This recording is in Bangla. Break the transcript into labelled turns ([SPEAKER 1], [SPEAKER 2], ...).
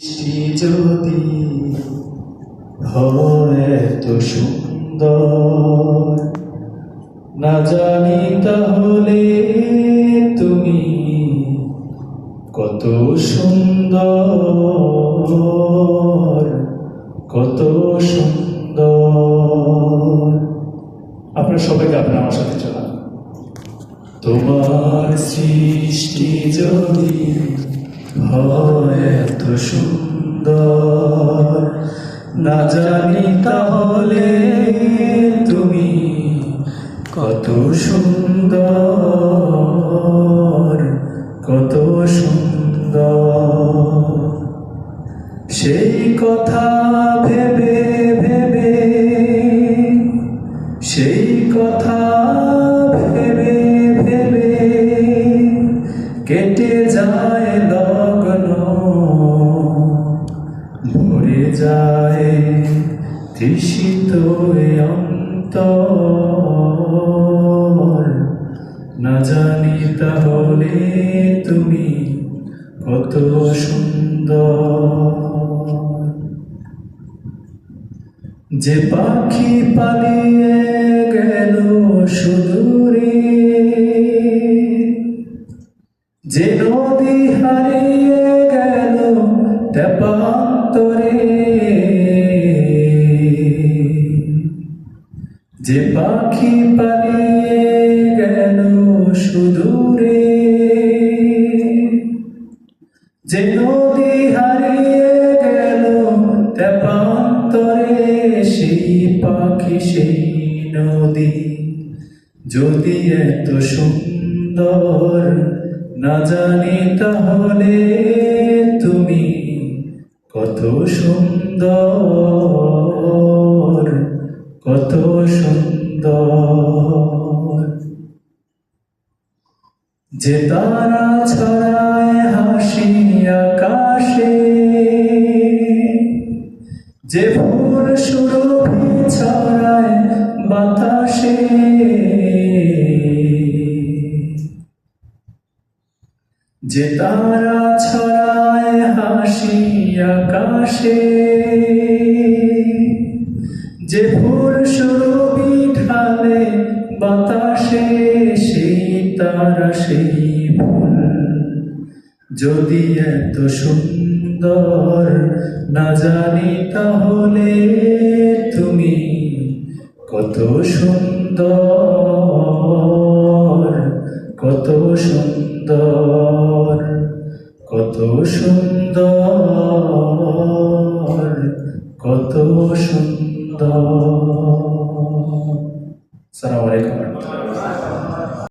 [SPEAKER 1] সৃষ্টি যদি হয় এত সুন্দর, না জানি তাহলে তুমি কত সুন্দর, কত সুন্দর। আপনারা সবাই গাবেন আমার সাথে, চলা। তোমার সৃষ্টি যদি হয় এত সুন্দর, না জানি তাহলে তুমি কত সুন্দর, কত সুন্দর। সেই কথা ভেবে ভেবে, সেই কথা ভেবে ভেবে কেটে যায় লগ্ন, ভরে যায় তৃষিত অন্তর। না জানি তাহলে তুমি কত সুন্দর। যে পাখি পালিয়ে গেল সুদূরে, যে নদী হারিয়ে গেল তেপান্তরে, যে পাখি পালিয়ে গেল সুদূরে, যে নদী হারিয়ে গেল তেপান্তরে, সেই পাখি সেই নদী যদি এত সুন্দর, না জানি তাহলে তুমি কত সুন্দর, কত সুন্দর। যে তারা ছড়ায় হাসি আকাশে, যে ফুল সুরভি ছড়ায় বাতাসে, যে তারা ছড়ায় হাসি আকাশে, যে ফুল সুরভি ঢালে বাতাসে, সেই তারা সেই ফুল যদি এত সুন্দর, না জানি তাহলে তুমি কত সুন্দর, কত সুন্দর, কত সুন্দর, কত সুন্দর। আসসালামু আলাইকুম।